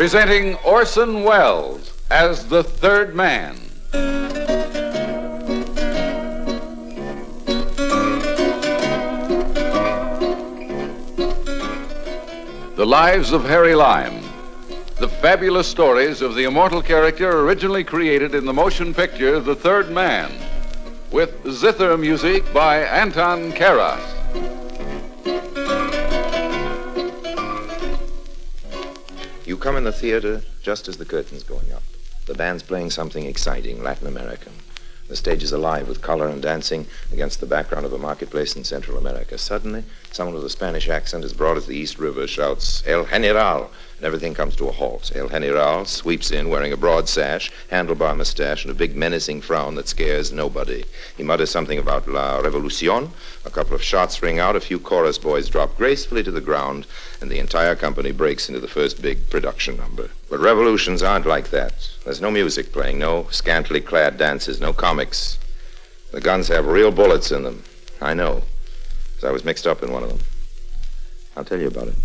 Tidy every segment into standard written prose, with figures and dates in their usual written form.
presenting Orson Welles as the third man. The Lives of Harry Lime, the fabulous stories of the immortal character originally created in the motion picture The Third Man, with zither music by Anton Karas. You come in the theater just as the curtain's going up. The band's playing something exciting, Latin American. The stage is alive with color and dancing against the background of a marketplace in Central America. Suddenly, someone with a Spanish accent as broad as the East River shouts, "El General," and everything comes to a halt. El General sweeps in wearing a broad sash, handlebar mustache, and a big menacing frown that scares nobody. He mutters something about La Revolucion. A couple of shots ring out, a few chorus boys drop gracefully to the ground, and the entire company breaks into the first big production number. But revolutions aren't like that. There's no music playing, no scantily clad dances, no comics. The guns have real bullets in them. I know, because I was mixed up in one of them. I'll tell you about it.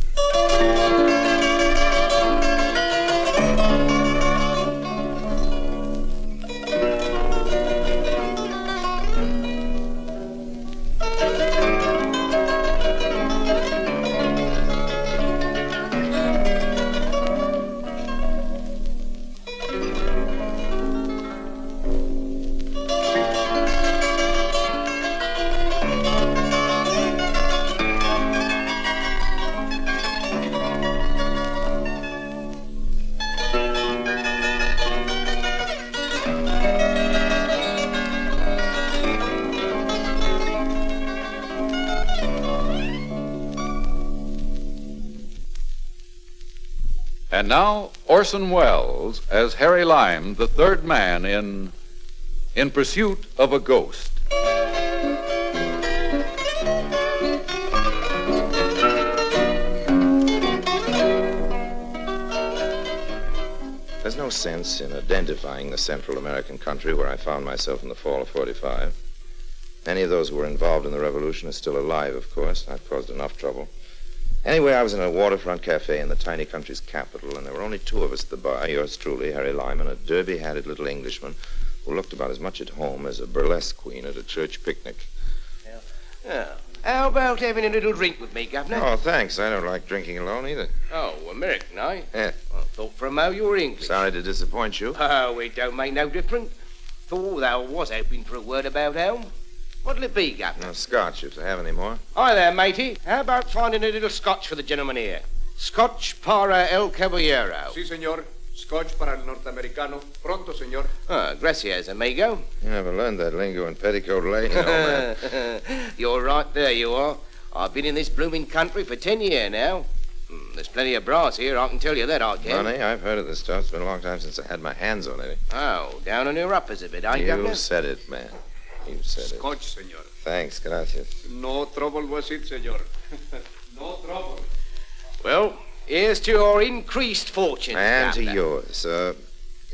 And now, Orson Welles as Harry Lime, the third man in Pursuit of a Ghost. There's no sense in identifying the Central American country where I found myself in the fall of '45. Many of those who were involved in the revolution are still alive, of course. I've caused enough trouble. Anyway, I was in a waterfront cafe in the tiny country's capital, and there were only two of us at the bar, yours truly, Harry Lime, and a derby-hatted little Englishman who looked about as much at home as a burlesque queen at a church picnic. How about having a little drink with me, Governor? Oh, thanks. I don't like drinking alone either. Oh, American, eh? Yeah. I thought for a mo you were English. Sorry to disappoint you. Oh, it don't make no difference. Thought I was hoping for a word about home. What'll it be, Governor? No, scotch, if they have any more. Hi there, matey. How about finding a little scotch for the gentleman here? Scotch para el caballero. Sí, señor. Scotch para el norteamericano. Pronto, señor. Gracias, amigo. You never learned that lingo in Petticoat Lane, old man. You're right there, you are. I've been in this blooming country for 10 years now. There's plenty of brass here, I can tell you that, I can. Money? I've heard of this stuff. It's been a long time since I had my hands on it. Oh, down on your uppers a bit, ain't you, Governor? You said it, man. You said it. Scotch, señor. Thanks, gracias. No trouble was it, señor. No trouble. Well, here's to your increased fortune, And to Governor. yours.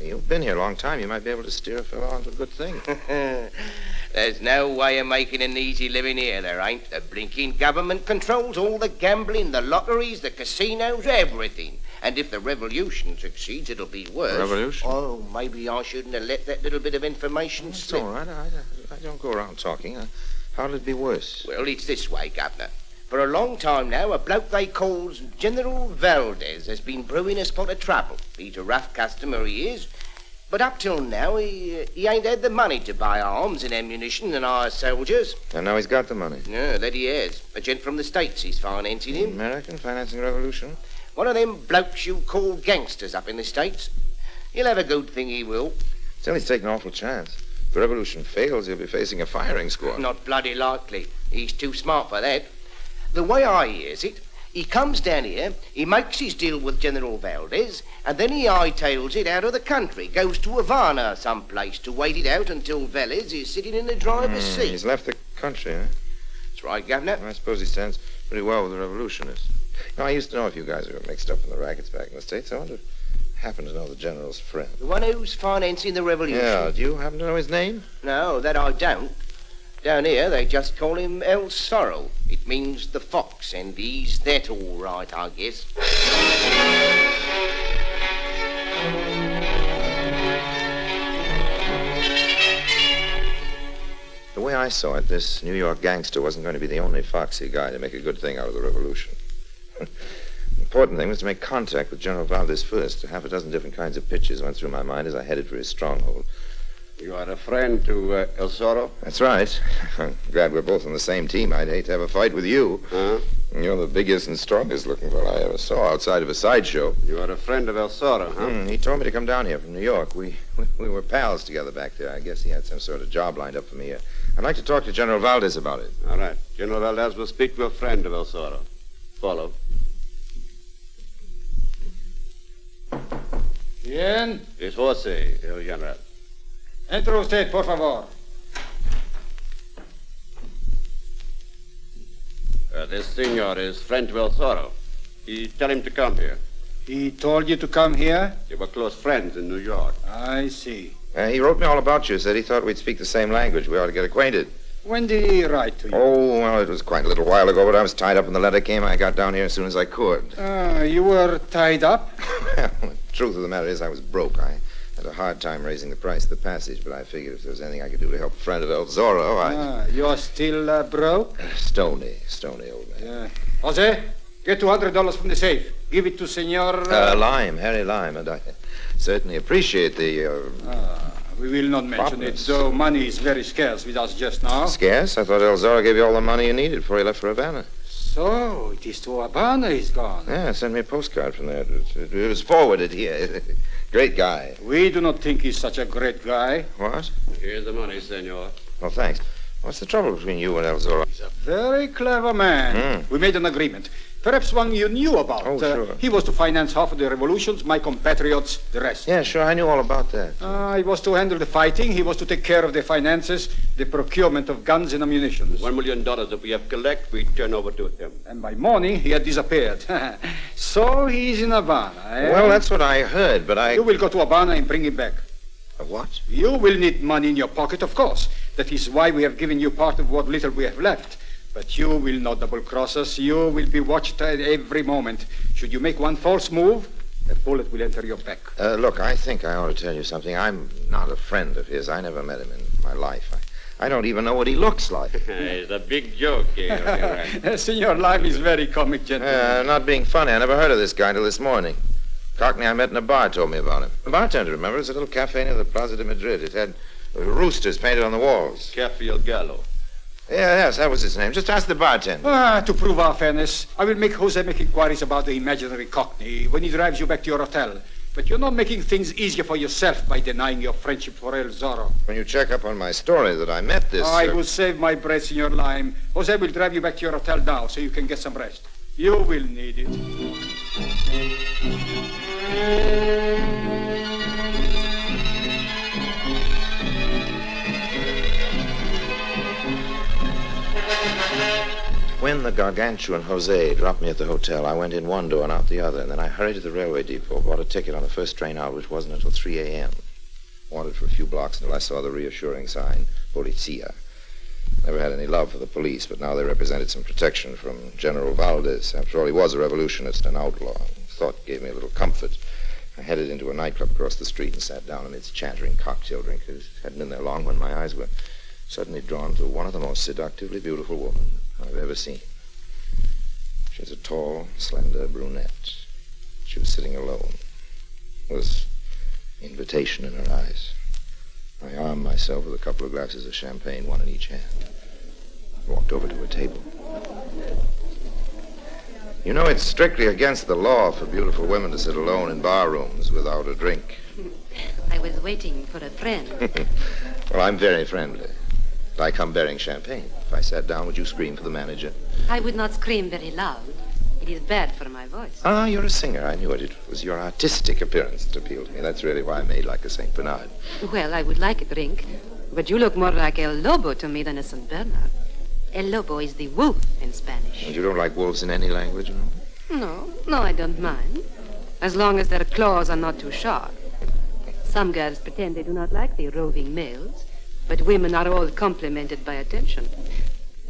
You've been here a long time. You might be able to steer a fellow onto a good thing. There's no way of making an easy living here, there ain't. The blinking government controls all the gambling, the lotteries, the casinos, everything. And if the revolution succeeds, it'll be worse. Revolution? Oh, maybe I shouldn't have let that little bit of information It's slip. all right. I don't go around talking. How'll it be worse? Well, it's this way, Governor. For a long time now, a bloke they calls General Valdez has been brewing a spot of trouble. He's a rough customer, he is. But up till now, he ain't had the money to buy arms and ammunition and hire soldiers. And now he's got the money. Yeah, that he has. A gent from the States he's financing him. American financing revolution? One of them blokes you call gangsters up in the States. He'll have a good thing, he will. Still, he's taking an awful chance. If the revolution fails, he'll be facing a firing squad. Not bloody likely. He's too smart for that. The way I hears it, he comes down here, he makes his deal with General Valdez, and then he hightails it out of the country, goes to Havana someplace to wait it out until Valdez is sitting in the driver's seat. He's left the country, huh? That's right, Governor. I suppose he stands pretty well with the revolutionists. I used to know if you guys were mixed up in the rackets back in the States. I wonder if you happen to know the general's friend. The one who's financing the revolution. Yeah, do you happen to know his name? No, that I don't. Down here, they just call him El Sorrow. It means the fox, and he's that all right, I guess. The way I saw it, this New York gangster wasn't going to be the only foxy guy to make a good thing out of the revolution. The important thing was to make contact with General Valdez first. Half a dozen different kinds of pitches went through my mind as I headed for his stronghold. You are a friend to El Zorro? That's right. I'm glad we're both on the same team. I'd hate to have a fight with you. Huh? You're the biggest and strongest looking fellow I ever saw outside of a sideshow. You are a friend of El Zorro, huh? He told me to come down here from New York. We were pals together back there. I guess he had some sort of job lined up for me. I'd like to talk to General Valdez about it. All right. General Valdez will speak to a friend of El Zorro. Follow. Bien. Es Jose, el general. Entre usted, por favor. This senor is friend to El Zorro. He tell him to come here. He told you to come here? They were close friends in New York. I see. He wrote me all about you. Said he thought we'd speak the same language. We ought to get acquainted. When did he write to you? Oh, well, it was quite a little while ago, but I was tied up when the letter came. I got down here as soon as I could. You were tied up? Well, the truth of the matter is I was broke. I had a hard time raising the price of the passage, but I figured if there was anything I could do to help a friend of El Zorro, You're still broke? Stony old man. Jose, get $200 from the safe. Give it to Senor... Harry Lime, and I certainly appreciate the, We will not mention promptness. it, though money is very scarce with us just now. Scarce? I thought El Zorro gave you all the money you needed before he left for Havana. So, it is to Havana he's gone. Yeah, sent me a postcard from there. It was forwarded here. Great guy. We do not think he's such a great guy. What? Here's the money, senor. Well, thanks. What's the trouble between you and El Zorro? He's a very clever man. We made an agreement. Perhaps one you knew about. Oh, sure. He was to finance half of the revolutions, my compatriots the rest. Yeah, sure. I knew all about that. He was to handle the fighting. He was to take care of the finances, the procurement of guns and ammunition. $1 million that we have collect, we turn over to him. And by morning, he had disappeared. So he's in Havana, eh? Well, that's what I heard, but I... You will go to Havana and bring him back. What? You will need money in your pocket, of course. That is why we have given you part of what little we have left. But you will not double-cross us. You will be watched at every moment. Should you make one false move, a bullet will enter your back. Look, I think I ought to tell you something. I'm not a friend of his. I never met him in my life. I don't even know what he looks like. It's a big joke here. Senor Lime is very comic, gentleman. Not being funny, I never heard of this guy until this morning. Cockney I met in a bar told me about him. The bartender, remember? It was a little cafe near the Plaza de Madrid. It had roosters painted on the walls. Cafe El Gallo. Yes, that was his name. Just ask the bartender. To prove our fairness, I will make Jose make inquiries about the imaginary Cockney when he drives you back to your hotel. But you're not making things easier for yourself by denying your friendship for El Zorro. When you check up on my story that I met this... I will save my breath, Senor Lime. Jose will drive you back to your hotel now so you can get some rest. You will need it. When the gargantuan Jose dropped me at the hotel, I went in one door and out the other, and then I hurried to the railway depot, bought a ticket on the first train out, which wasn't until 3 a.m. Wandered for a few blocks until I saw the reassuring sign, Polizia. Never had any love for the police, but now they represented some protection from General Valdez. After all, he was a revolutionist, an outlaw. Thought gave me a little comfort. I headed into a nightclub across the street and sat down amidst chattering cocktail drinkers. Hadn't been there long when my eyes were suddenly drawn to one of the most seductively beautiful women I've ever seen. She was a tall, slender brunette. She was sitting alone. There was invitation in her eyes. I armed myself with a couple of glasses of champagne, one in each hand. Walked over to her table. You know, it's strictly against the law for beautiful women to sit alone in bar rooms without a drink. I was waiting for a friend. Well, I'm very friendly. I come bearing champagne. If I sat down, would you scream for the manager? I would not scream very loud. It is bad for my voice. Ah, you're a singer. I knew it. It was your artistic appearance that appealed to me. That's really why I made like a St. Bernard. Well, I would like a drink, but you look more like El Lobo to me than a St. Bernard. El Lobo is the wolf in Spanish. And you don't like wolves in any language, you know? No, I don't mind. As long as their claws are not too sharp. Some girls pretend they do not like the roving males, but women are all complimented by attention.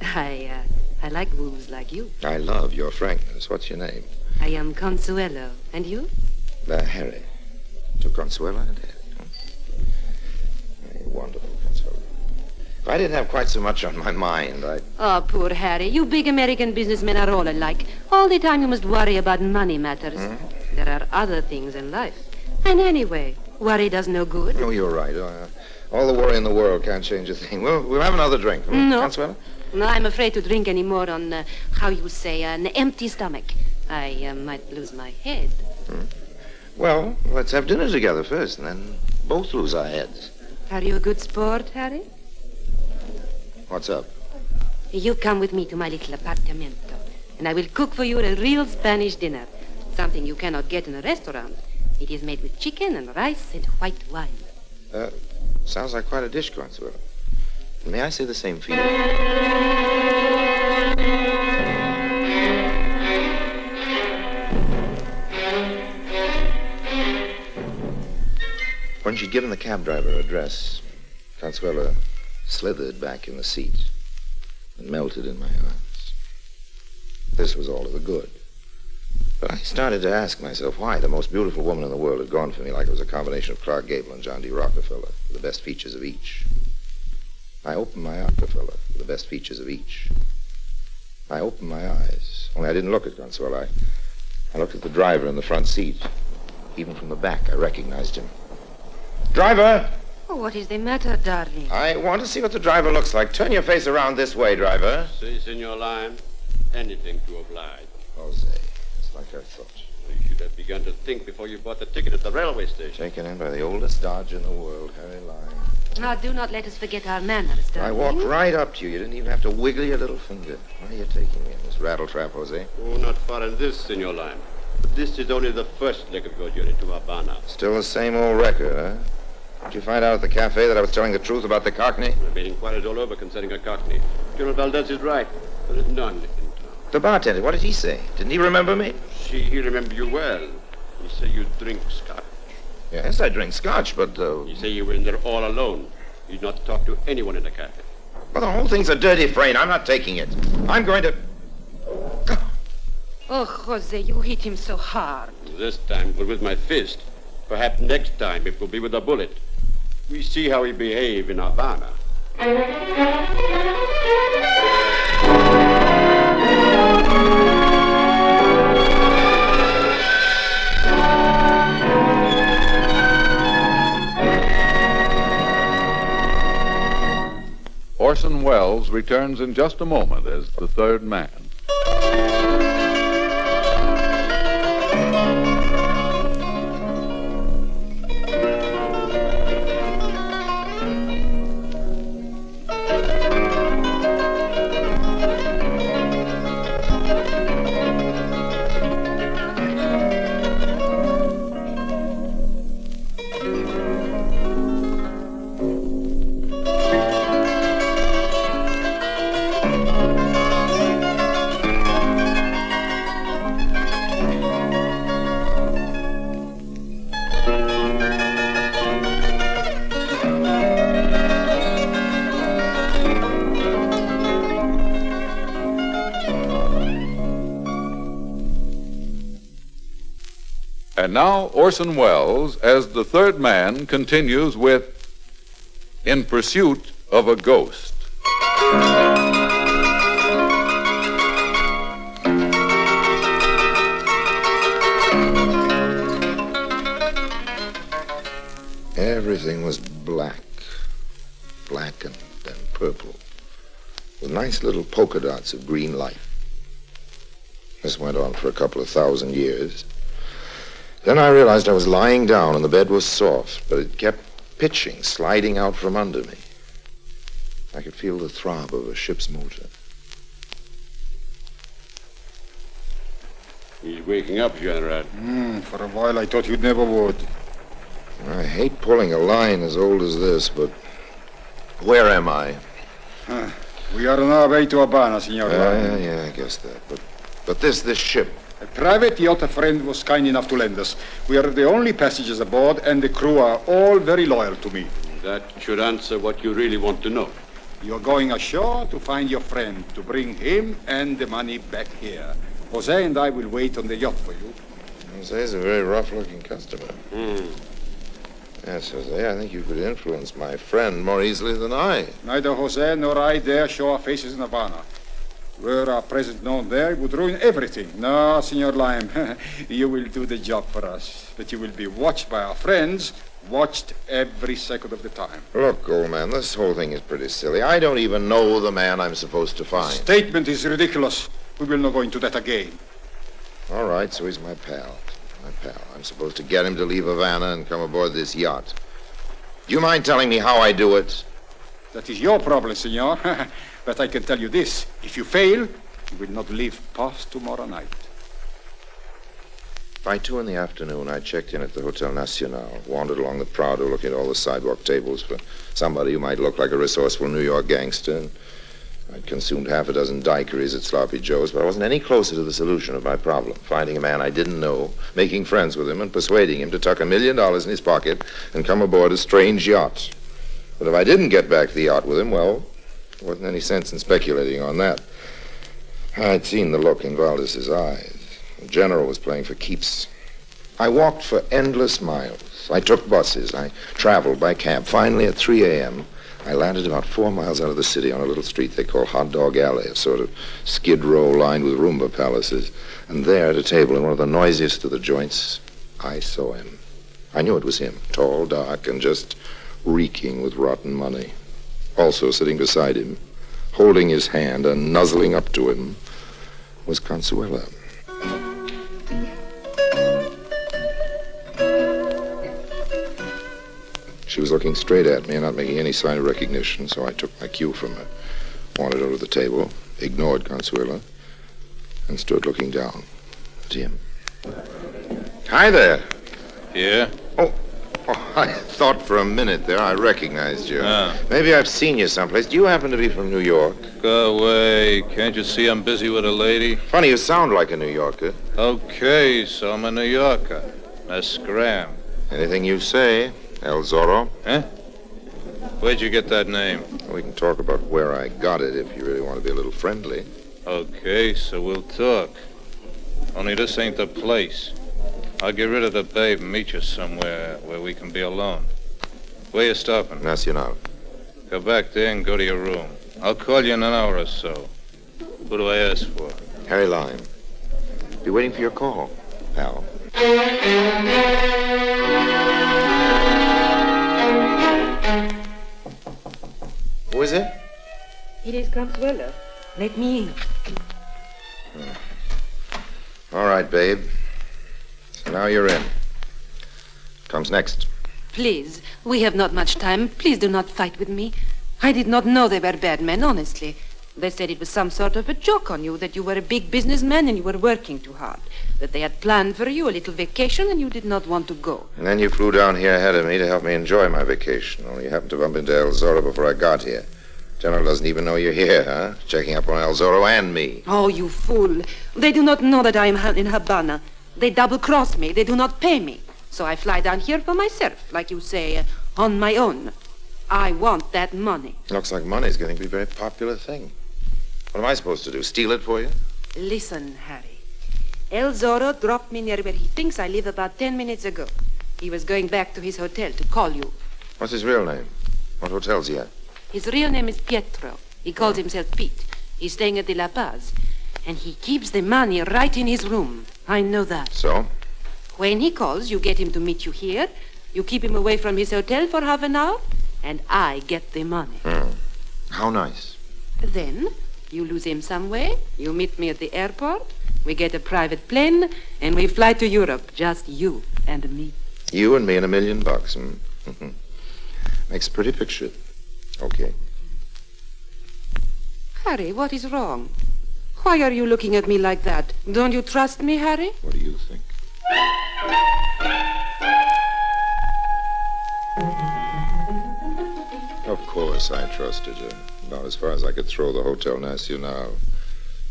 I like wolves like you. I love your frankness. What's your name? I am Consuelo. And you? Harry. To Consuela and Harry. Hey, wonderful, Consuela. If I didn't have quite so much on my mind, I'd... Oh, poor Harry. You big American businessmen are all alike. All the time you must worry about money matters. There are other things in life. And anyway, worry does no good. Oh, you're right. All the worry in the world can't change a thing. We'll have another drink. No. Consuela? No, I'm afraid to drink any more on, how you say, an empty stomach. I might lose my head. Well, let's have dinner together first, and then both lose our heads. Are you a good sport, Harry? What's up? You come with me to my little apartamento, and I will cook for you a real Spanish dinner. Something you cannot get in a restaurant. It is made with chicken and rice and white wine. Sounds like quite a dish, Consuela. May I say the same for you? When she'd given the cab driver her address, Consuela slithered back in the seat and melted in my arms. This was all to the good. But I started to ask myself why the most beautiful woman in the world had gone for me like it was a combination of Clark Gable and John D. Rockefeller, with the best features of each. I opened my Rockefeller, with the best features of each. I opened my eyes. Only I didn't look at Consuela. I looked at the driver in the front seat. Even from the back, I recognized him. Driver! Oh, what is the matter, darling? I want to see what the driver looks like. Turn your face around this way, driver. Si, Senor Lime. Anything to oblige. Jose, it's like I thought. You should have begun to think before you bought the ticket at the railway station. Taken in by the oldest Dodge in the world, Harry Lime. Now, do not let us forget our manners, darling. I walked right up to you. You didn't even have to wiggle your little finger. Why are you taking me in this rattletrap, Jose? Oh, not far in this, Senor Lime. But this is only the first leg of your journey to Havana. Still the same old record, huh? Did you find out at the cafe that I was telling the truth about the Cockney? I've made inquiries all over concerning a Cockney. General Valdez is right. There is none in town. The bartender, what did he say? Didn't he remember me? He remembered you well. He said you drink scotch. Yes, I drink scotch, but, He said you were in there all alone. You did not talk to anyone in the cafe. well, the whole thing's a dirty frame. I'm not taking it. I'm going to... Oh, Jose, you hit him so hard. This time it was with my fist. Perhaps next time it will be with a bullet. We see how he behaved in Havana. Orson Welles returns in just a moment as the third man. And now Orson Welles, as the third man, continues with In Pursuit of a Ghost. Everything was black and purple, with nice little polka dots of green light. This went on for a couple of 1,000 years. Then I realized I was lying down and the bed was soft, but it kept pitching, sliding out from under me. I could feel the throb of a ship's motor. He's waking up, General. For a while I thought you never would. I hate pulling a line as old as this, but where am I? We are on our way to Havana, Senor. Yeah, I guess that. But this ship. A private yacht a friend was kind enough to lend us. We are the only passengers aboard, and the crew are all very loyal to me. That should answer what you really want to know. You're going ashore to find your friend, to bring him and the money back here. Jose and I will wait on the yacht for you. Jose's a very rough-looking customer. Yes, Jose, I think you could influence my friend more easily than I. Neither Jose nor I dare show our faces in Havana. Were our presence known there, it would ruin everything. No, Senor Lime, you will do the job for us. But you will be watched by our friends, watched every second of the time. Look, old man, this whole thing is pretty silly. I don't even know the man I'm supposed to find. Statement is ridiculous. We will not go into that again. All right, so he's my pal. My pal. I'm supposed to get him to leave Havana and come aboard this yacht. Do you mind telling me how I do it? That is your problem, senor. But I can tell you this. If you fail, you will not leave past tomorrow night. By 2 in the afternoon, I checked in at the Hotel Nacional, wandered along the Prado looking at all the sidewalk tables for somebody who might look like a resourceful New York gangster. And I'd consumed half a dozen daiquiris at Sloppy Joe's, but I wasn't any closer to the solution of my problem, finding a man I didn't know, making friends with him, and persuading him to tuck $1 million in his pocket and come aboard a strange yacht. But if I didn't get back to the yacht with him, well, there wasn't any sense in speculating on that. I'd seen the look in Valdez's eyes. The general was playing for keeps. I walked for endless miles. I took buses. I traveled by cab. Finally, at 3 a.m., I landed about 4 miles out of the city on a little street they call Hot Dog Alley, a sort of skid row lined with Roomba palaces. And there, at a table in one of the noisiest of the joints, I saw him. I knew it was him, tall, dark, and just reeking with rotten money. Also sitting beside him, holding his hand and nuzzling up to him, was Consuela. She was looking straight at me and not making any sign of recognition, so I took my cue from her, wandered over to the table, ignored Consuela, and stood looking down at him. Hi there. Yeah? Oh, I thought for a minute there I recognized you. Ah. Maybe I've seen you someplace. Do you happen to be from New York? Go away. Can't you see I'm busy with a lady? Funny, you sound like a New Yorker. Okay, so I'm a New Yorker. That's Graham. Anything you say, El Zorro. Huh? Where'd you get that name? We can talk about where I got it if you really want to be a little friendly. Okay, so we'll talk. Only this ain't the place. I'll get rid of the babe and meet you somewhere where we can be alone. Where you stopping? Nacional. Go back there and go to your room. I'll call you in an hour or so. Who do I ask for? Harry Lime. Be waiting for your call, pal. Who is it? It is Consuelo. Let me in. All right, babe. So now you're in. Comes next. Please, we have not much time. Please do not fight with me. I did not know they were bad men, honestly. They said it was some sort of a joke on you, that you were a big businessman and you were working too hard, that they had planned for you a little vacation and you did not want to go. And then you flew down here ahead of me to help me enjoy my vacation, only you happened to bump into El Zorro before I got here. General doesn't even know you're here, huh? Checking up on El Zorro and me. Oh, you fool. They do not know that I am in Havana. They double-cross me. They do not pay me. So I fly down here for myself, like you say, on my own. I want that money. Looks like money's getting to be a very popular thing. What am I supposed to do, steal it for you? Listen, Harry. El Zorro dropped me near where he thinks I live about 10 minutes ago. He was going back to his hotel to call you. What's his real name? What hotel's he at? His real name is Pietro. He calls himself Pete. He's staying at the La Paz. And he keeps the money right in his room. I know that. So? When he calls, you get him to meet you here. You keep him away from his hotel for half an hour. And I get the money. How nice. Then you lose him some way. You meet me at the airport. We get a private plane. And we fly to Europe. Just you and me. You and me and $1 million, Makes a pretty picture. Okay. Harry, what is wrong? Why are you looking at me like that? Don't you trust me, Harry? What do you think? Of course I trusted her. About as far as I could throw the Hotel Nacional.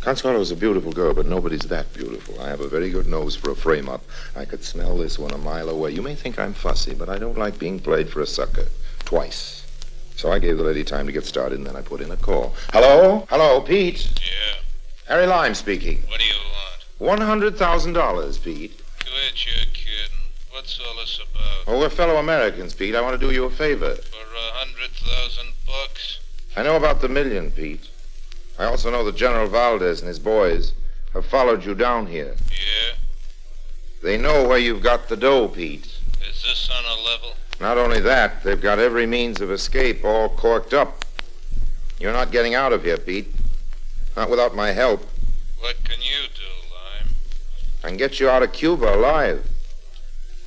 Consuelo is a beautiful girl, but nobody's that beautiful. I have a very good nose for a frame-up. I could smell this one a mile away. You may think I'm fussy, but I don't like being played for a sucker. Twice. So I gave the lady time to get started, and then I put in a call. Hello? Hello, Pete? Yeah? Harry Lime speaking. What do you want? $100,000, Pete. Quit your kidding. What's all us about? Oh, we're fellow Americans, Pete. I want to do you a favor. For $100,000? I know about the million, Pete. I also know that General Valdez and his boys have followed you down here. Yeah? They know where you've got the dough, Pete. Is this on a level? Not only that, they've got every means of escape all corked up. You're not getting out of here, Pete. Not without my help. What can you do, Lime? I can get you out of Cuba alive.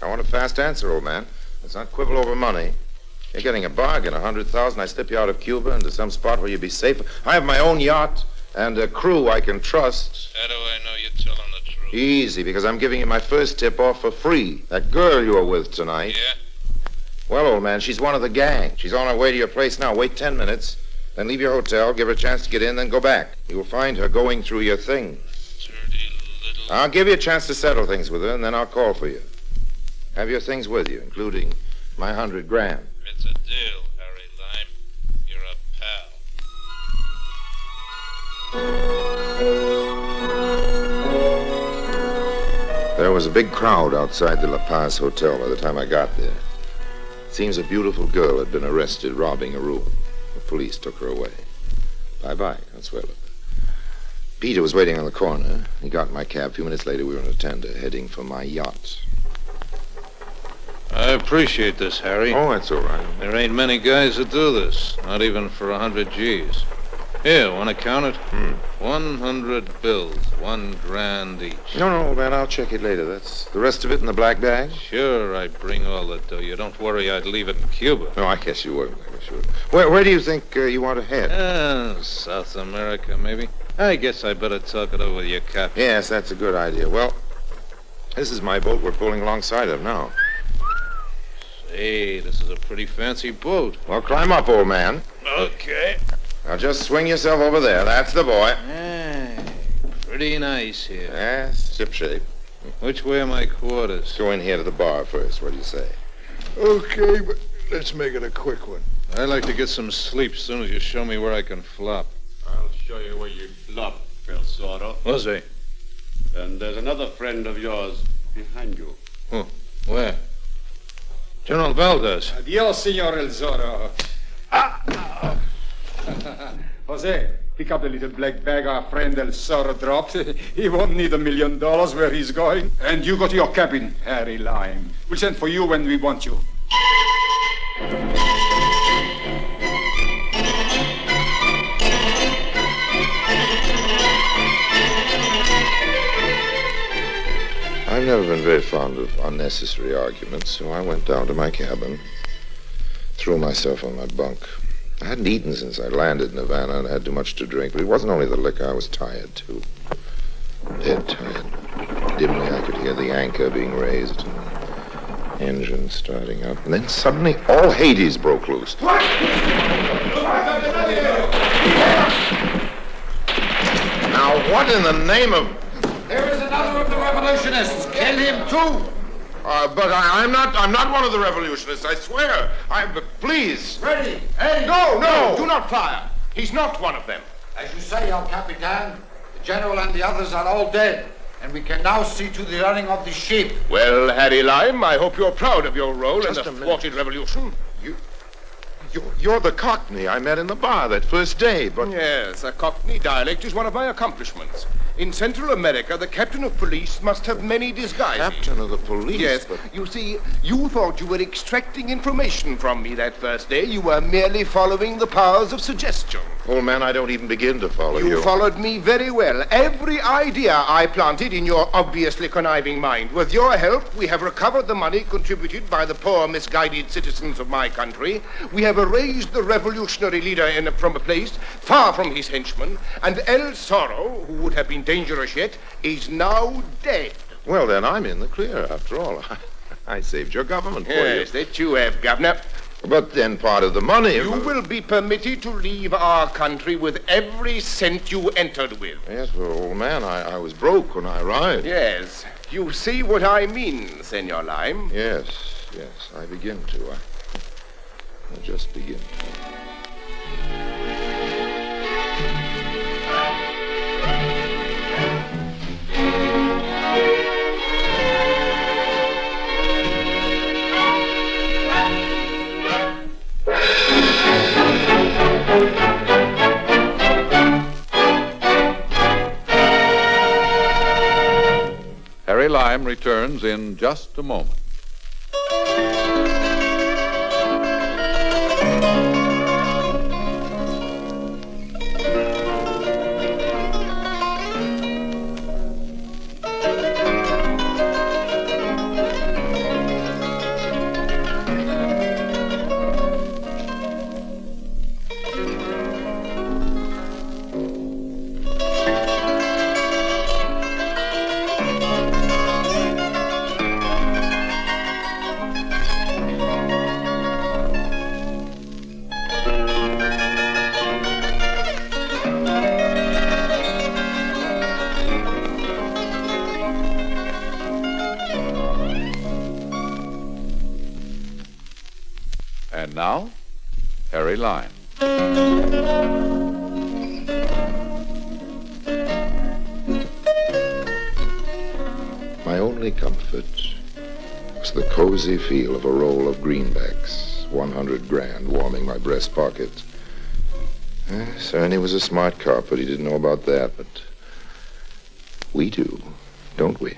I want a fast answer, old man. Let's not quibble over money. You're getting a bargain, 100,000. I slip you out of Cuba into some spot where you'll be safe. I have my own yacht and a crew I can trust. How do I know you're telling the truth? Easy, because I'm giving you my first tip-off for free. That girl you were with tonight. Yeah? Well, old man, she's one of the gang. She's on her way to your place now. Wait 10 minutes, then leave your hotel, give her a chance to get in, then go back. You'll find her going through your things. Dirty little... I'll give you a chance to settle things with her, and then I'll call for you. Have your things with you, including my 100 grand. It's a deal, Harry Lime. You're a pal. There was a big crowd outside the La Paz Hotel by the time I got there. It seems a beautiful girl had been arrested robbing a room. The police took her away. Bye-bye, Consuelo. Peter was waiting on the corner. He got in my cab. A few minutes later, we were in a tender heading for my yacht. I appreciate this, Harry. Oh, that's all right. There ain't many guys that do this, not even for 100 G's. Here, want to count it? 100 bills, $1 grand each. No, man, I'll check it later. That's the rest of it in the black bag? Sure, I'd bring all the dough. You don't worry, I'd leave it in Cuba. No, I guess you wouldn't. I guess you wouldn't. Where do you think you want to head? South America, maybe. I guess I better talk it over with your captain. Yes, that's a good idea. Well, this is my boat we're pulling alongside of now. Say, this is a pretty fancy boat. Well, climb up, old man. Okay. Now just swing yourself over there. That's the boy. Hey, pretty nice here. Yes, shipshape. Which way are my quarters? Go in here to the bar first. What do you say? Okay, but let's make it a quick one. I'd like to get some sleep as soon as you show me where I can flop. I'll show you where you flop, Belsoro. Jose. And there's another friend of yours behind you. Oh, where? General Valdez. Adios, Senor El Zorro. Jose, pick up the little black bag our friend El Zorro dropped. He won't need $1 million where he's going. And you go to your cabin, Harry Lime. We'll send for you when we want you. I've never been very fond of unnecessary arguments, so I went down to my cabin, threw myself on my bunk. I hadn't eaten since I landed in Havana and I had too much to drink, but it wasn't only the liquor, I was tired, too. Dead tired. Dimly I could hear the anchor being raised and engine starting up, and then suddenly all Hades broke loose. Now, what in the name of... There is another of the revolutionists. Kill him too. But I'm not one of the revolutionists, I swear. Please. Ready. Hey. No. Do not fire. He's not one of them. As you say, El Capitan, the general and the others are all dead, and we can now see to the running of the ship. Well, Harry Lime, I hope you're proud of your role Just in a the minute. thwarted revolution. You're the Cockney I met in the bar that first day, but... Yes, a Cockney dialect is one of my accomplishments. In Central America, the captain of police must have many disguises. Captain of the police? Yes, but... you see, you thought you were extracting information from me that first day. You were merely following the powers of suggestion. Old man, I don't even begin to follow you. You followed me very well. Every idea I planted in your obviously conniving mind. With your help, we have recovered the money contributed by the poor, misguided citizens of my country. We have erased the revolutionary leader from a place far from his henchmen. And El Zorro, who would have been dangerous yet, is now dead. Well, then I'm in the clear, after all. I saved your government for you. Yes, that you have, Governor. But then part of the money... You will be permitted to leave our country with every cent you entered with. Yes, well, old man, I was broke when I arrived. Yes. You see what I mean, Senor Lime? Yes, I begin to. I just begin to. Harry Lime returns in just a moment. And now, Harry Lime. My only comfort was the cozy feel of a roll of greenbacks, 100 grand warming my breast pocket. Ernie was a smart cop, but he didn't know about that. But we do, don't we?